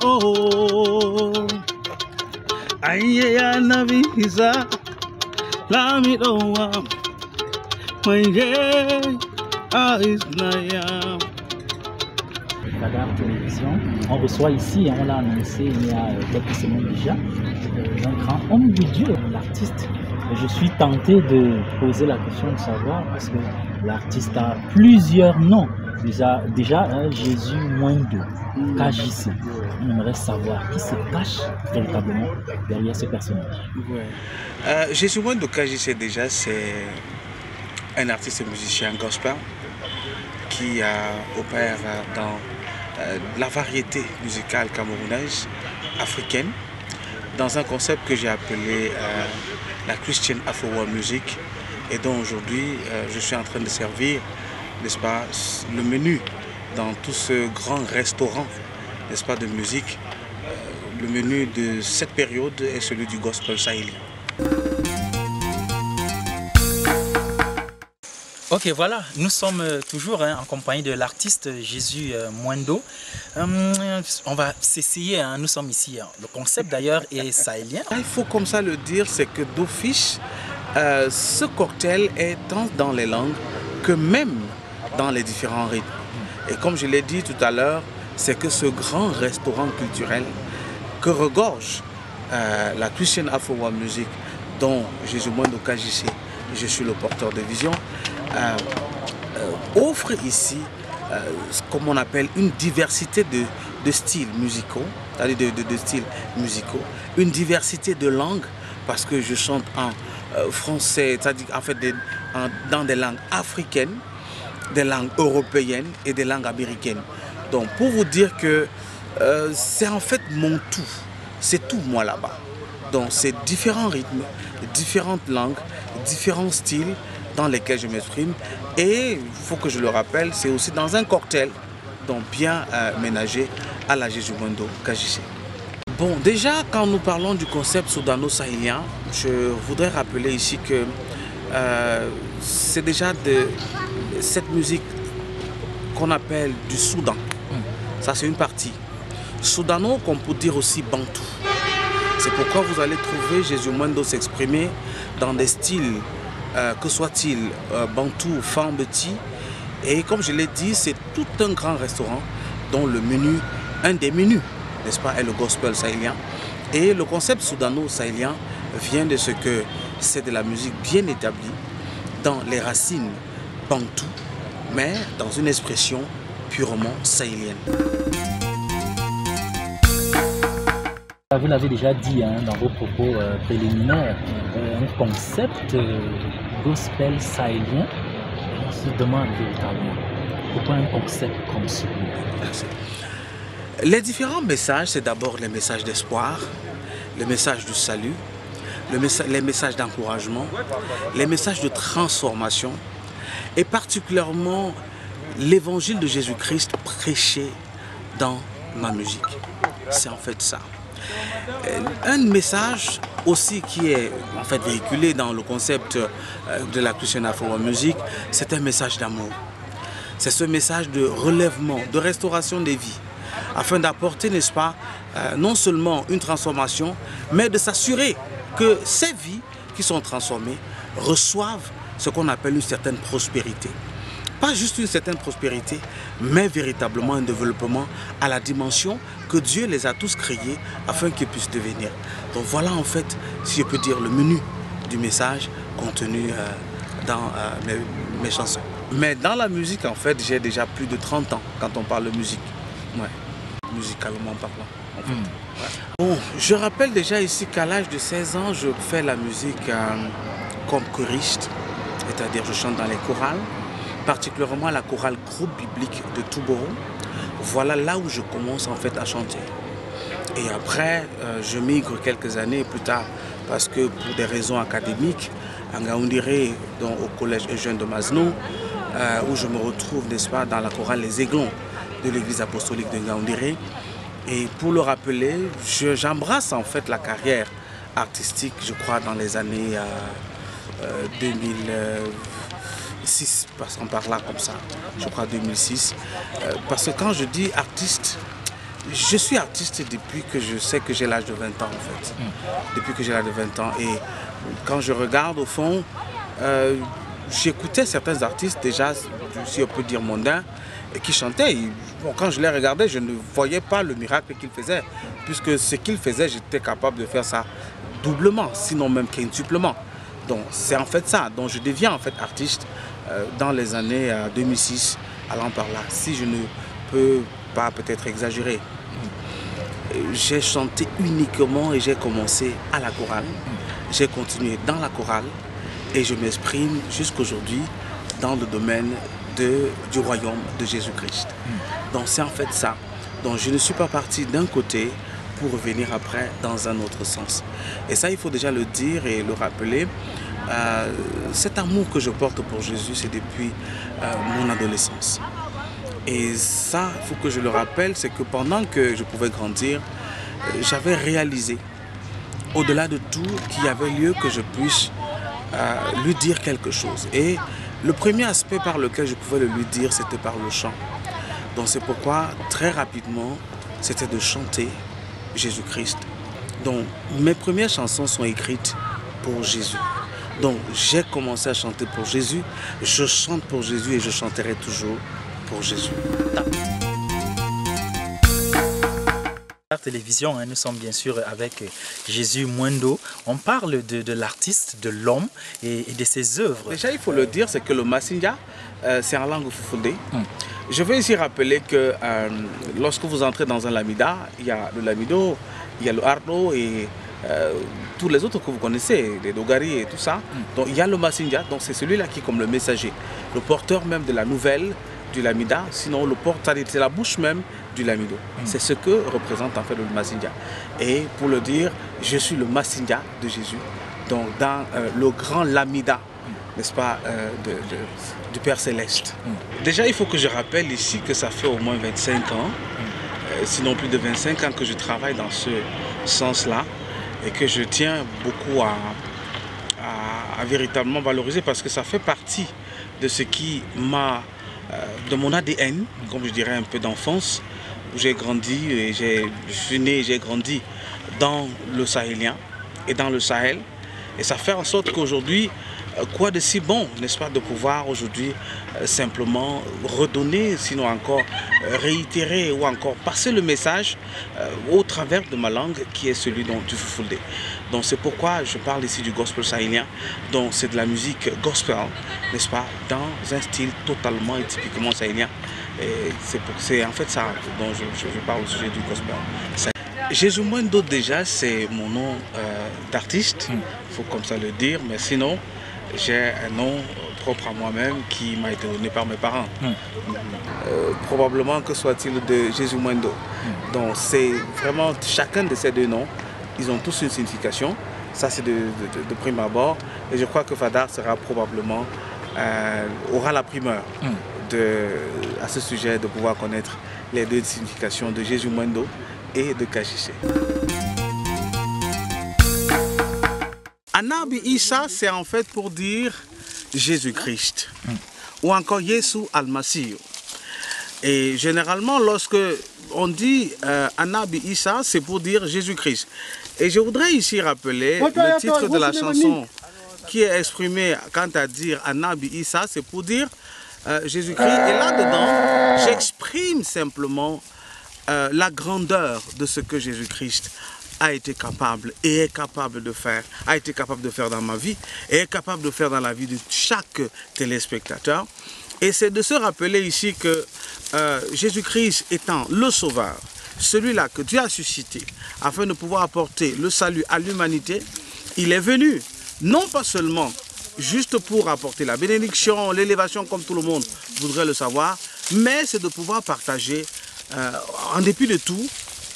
oh. Aye ya nabi Isa. La mi doa. Maye aisnaya. Cadre Télévision. On reçoit ici, on l'a annoncé il y a quelques semaines déjà, un grand homme de Dieu, l'artiste. Je suis tenté de poser la question de savoir, parce que l'artiste a plusieurs noms. Déjà Jésus Mwendo, KJC. On aimerait savoir qui se cache véritablement derrière ce personnage. Ouais. Jésus Mwendo KJC, déjà, c'est un artiste et musicien gospel qui opère dans la variété musicale camerounaise, africaine, dans un concept que j'ai appelé la Christian Afro-World Music, et dont aujourd'hui je suis en train de servir, n'est-ce pas, le menu dans tout ce grand restaurant, n'est-ce pas, de musique. Le menu de cette période est celui du gospel sahélien. Ok, voilà, nous sommes toujours en compagnie de l'artiste Jésus Mwendo. On va s'essayer, nous sommes ici. Le concept d'ailleurs est sahélien. Il faut comme ça le dire, c'est que d'office, ce cocktail est tant dans les langues que même dans les différents rythmes. Et comme je l'ai dit tout à l'heure, c'est que ce grand restaurant culturel que regorge la Christian Afro-World Music, dont Jésus Mwendo KJC, je suis le porteur de vision, offre ici, comme on appelle, une diversité de styles musicaux, c'est-à-dire de styles musicaux, une diversité de langues, parce que je chante en français, c'est-à-dire en fait dans des langues africaines, des langues européennes et des langues américaines. Donc pour vous dire que c'est en fait mon tout, c'est tout moi là-bas. Donc c'est différents rythmes, différentes langues, différents styles dans lesquels je m'exprime, et il faut que je le rappelle, c'est aussi dans un cocktail donc bien ménagé à la Jésus Mwendo KJC. Bon, déjà quand nous parlons du concept soudano-sahélien, je voudrais rappeler ici que c'est déjà de cette musique qu'on appelle du Soudan. Ça c'est une partie. Soudano, qu'on peut dire aussi bantou. C'est pourquoi vous allez trouver Jésus Mwendo s'exprimer dans des styles, que soit-il bantou ou fambeti. Et comme je l'ai dit, c'est tout un grand restaurant dont le menu, un des menus, n'est-ce pas, est le gospel sahélien. Et le concept soudano-sahélien vient de ce que c'est de la musique bien établie dans les racines bantou, mais dans une expression purement sahélienne. Vous l'avez déjà dit dans vos propos préliminaires, un concept gospel sahélien. On se demande véritablement pourquoi un concept comme celui-là. Les différents messages, c'est d'abord les messages d'espoir, les messages du salut, les messages d'encouragement, les messages de transformation, et particulièrement l'évangile de Jésus-Christ prêché dans ma musique. C'est en fait ça. Un message aussi qui est en fait véhiculé dans le concept de la Christian Afro-World Music, c'est un message d'amour. C'est ce message de relèvement, de restauration des vies, afin d'apporter, n'est-ce pas, non seulement une transformation, mais de s'assurer que ces vies qui sont transformées reçoivent ce qu'on appelle une certaine prospérité. Pas juste une certaine prospérité, mais véritablement un développement à la dimension que Dieu les a tous créés afin qu'ils puissent devenir. Donc voilà en fait, si je peux dire, le menu du message contenu dans mes chansons. Mais dans la musique, en fait, j'ai déjà plus de 30 ans quand on parle de musique. Ouais. Musicalement parlant. En fait. Ouais. Bon, je rappelle déjà ici qu'à l'âge de 16 ans, je fais la musique comme choriste, c'est-à-dire je chante dans les chorales, particulièrement la chorale groupe biblique de Touboro. Voilà là où je commence en fait à chanter. Et après, je migre quelques années plus tard, parce que pour des raisons académiques, à Ngaoundéré, au collège Eugène de Masnou, où je me retrouve, n'est-ce pas, dans la chorale Les Aiglons de l'église apostolique de Ngaoundéré. Et pour le rappeler, j'embrasse en fait la carrière artistique, je crois, dans les années 2006, passant par là comme ça, je crois 2006. Parce que quand je dis artiste, Je suis artiste depuis que je sais que j'ai l'âge de 20 ans en fait. Depuis que j'ai l'âge de 20 ans. Et quand je regarde au fond, j'écoutais certains artistes déjà, si on peut dire mondains, et qui chantaient. Et, bon, quand je les regardais, je ne voyais pas le miracle qu'ils faisaient. Puisque ce qu'ils faisaient, j'étais capable de faire ça doublement, sinon même quintuplement. Donc c'est en fait ça. Donc je deviens en fait artiste dans les années 2006, allant par là. Si je ne peux pas peut-être exagérer. J'ai chanté uniquement et j'ai commencé à la chorale. J'ai continué dans la chorale et je m'exprime jusqu'aujourd'hui dans le domaine du royaume de Jésus-Christ. Donc c'est en fait ça. Donc je ne suis pas parti d'un côté pour revenir après dans un autre sens. Et ça, il faut déjà le dire et le rappeler. Cet amour que je porte pour Jésus, c'est depuis mon adolescence. Et ça, il faut que je le rappelle, c'est que pendant que je pouvais grandir, j'avais réalisé, au-delà de tout, qu'il y avait lieu que je puisse lui dire quelque chose. Et le premier aspect par lequel je pouvais le lui dire, c'était par le chant. Donc c'est pourquoi, très rapidement, c'était de chanter Jésus-Christ. Donc mes premières chansons sont écrites pour Jésus. Donc j'ai commencé à chanter pour Jésus, je chante pour Jésus et je chanterai toujours pour Jésus. La télévision, nous sommes bien sûr avec Jésus Mwendo. On parle de l'artiste, de l'homme et de ses œuvres. Déjà, il faut le dire, c'est que le Masinja, c'est en langue Fulfulde. Je veux ici rappeler que lorsque vous entrez dans un lamida, il y a le lamido, il y a le ardo et tous les autres que vous connaissez, les dogari et tout ça. Donc il y a le Masinja, donc c'est celui-là qui est comme le messager, le porteur même de la nouvelle du lamida, sinon le porteur, c'est la bouche même du lamido. C'est ce que représente en fait le Masinja. Et pour le dire, je suis le Masinja de Jésus, donc dans le grand lamida, n'est-ce pas, du Père Céleste. Déjà, il faut que je rappelle ici que ça fait au moins 25 ans, sinon plus de 25 ans que je travaille dans ce sens-là et que je tiens beaucoup à véritablement valoriser parce que ça fait partie de ce qui m'a, de mon ADN, comme je dirais un peu d'enfance, où j'ai grandi et je suis né et j'ai grandi dans le sahélien et dans le Sahel. Et ça fait en sorte qu'aujourd'hui, quoi de si bon, n'est-ce pas, de pouvoir aujourd'hui simplement redonner, sinon encore réitérer ou encore passer le message au travers de ma langue qui est celui du Fulfulde. Donc c'est pourquoi je parle ici du gospel sahélien. Donc c'est de la musique gospel, n'est-ce pas, dans un style totalement et typiquement sahélien. Et c'est en fait ça dont je parle au sujet du gospel. Jésus Mwendo déjà c'est mon nom d'artiste, il faut comme ça le dire, mais sinon j'ai un nom propre à moi-même qui m'a été donné par mes parents. Probablement que soit-il de Jésus Mwendo. Donc c'est vraiment chacun de ces deux noms, ils ont tous une signification. Ça c'est de prime abord. Et je crois que Fadar sera probablement aura la primeur à ce sujet de pouvoir connaître les deux significations de Jésus Mwendo et de Kajise. Anabi Issa, c'est en fait pour dire Jésus-Christ ou encore Yesu Al-Masih. Et généralement, lorsque on dit Anabi Issa, c'est pour dire Jésus-Christ. Et je voudrais ici rappeler le titre de la chanson qui est exprimé quant à dire Anabi Issa, c'est pour dire Jésus-Christ. Et là-dedans, j'exprime simplement la grandeur de ce que Jésus-Christ a été capable et est capable de faire, a été capable de faire dans ma vie et est capable de faire dans la vie de chaque téléspectateur. Et c'est de se rappeler ici que Jésus-Christ étant le Sauveur, celui-là que Dieu a suscité afin de pouvoir apporter le salut à l'humanité, il est venu non pas seulement juste pour apporter la bénédiction, l'élévation comme tout le monde voudrait le savoir, mais c'est de pouvoir partager en dépit de tout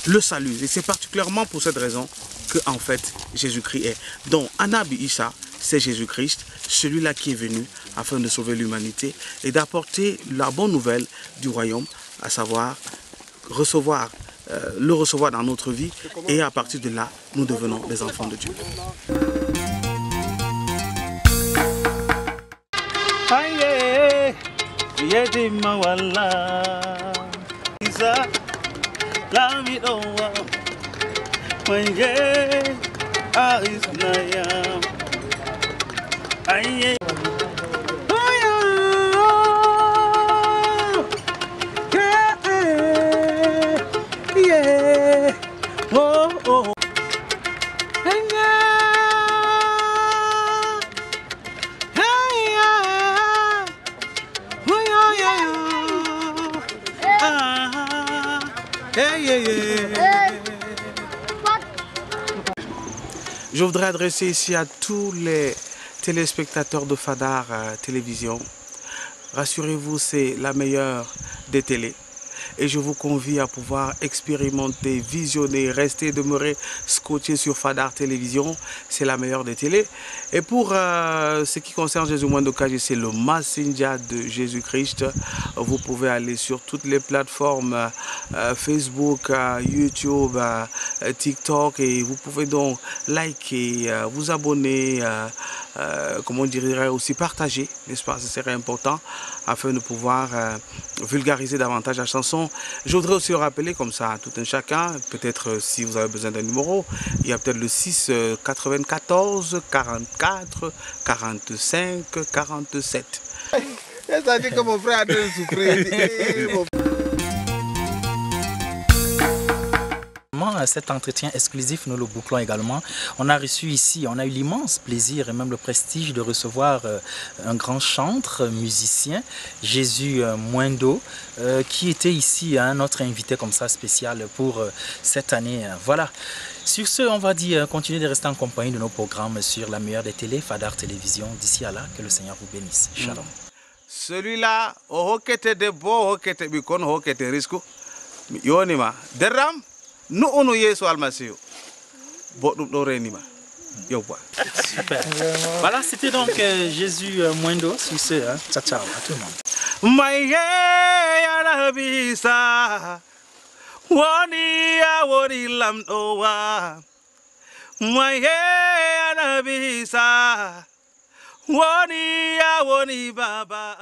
le salut. Et c'est particulièrement pour cette raison que en fait Jésus-Christ est. Donc Anabi Issa, c'est Jésus-Christ, celui-là qui est venu afin de sauver l'humanité et d'apporter la bonne nouvelle du royaume, à savoir le recevoir dans notre vie, et à partir de là, nous devenons des enfants de Dieu. Lami dowa Manje Aisnaya Aye Yeah Oh oh Je voudrais adresser ici à tous les téléspectateurs de Fadar Télévision. Rassurez-vous, c'est la meilleure des télés. Et je vous convie à pouvoir expérimenter, visionner, rester, demeurer scotché sur Fadar Télévision. C'est la meilleure des télés. Et pour ce qui concerne Jésus Mwendokaji, c'est le Messenger de Jésus-Christ. Vous pouvez aller sur toutes les plateformes Facebook, YouTube, TikTok, et vous pouvez donc liker, vous abonner, comment on dirait aussi partager, n'est-ce pas? Ce serait important afin de pouvoir vulgariser davantage la chanson. Je voudrais aussi rappeler comme ça à tout un chacun, peut-être si vous avez besoin d'un numéro, il y a peut-être le 6 94 44 45 47. Ça dit que mon frère a dû souffrir. Cet entretien exclusif, nous le bouclons également. On a reçu ici, on a eu l'immense plaisir et même le prestige de recevoir un grand chantre, musicien, Jésus Mwendo, qui était ici, notre invité comme ça spécial pour cette année. Voilà. Sur ce, on va dire, continuer de rester en compagnie de nos programmes sur la meilleure des télés, Fadar Télévision. D'ici à là, que le Seigneur vous bénisse. Shalom. Celui-là, au hokete de beau, hokete bikon, hokete risque, yonima, deram. Nous on Yesu almasihu bodum do renima yobwa. Super. Voilà, c'était donc Jésus Mwendo sur ce, ciao ciao à tout le monde. Maye arabisa woni awori lamdowa maye arabisa woni awoni baba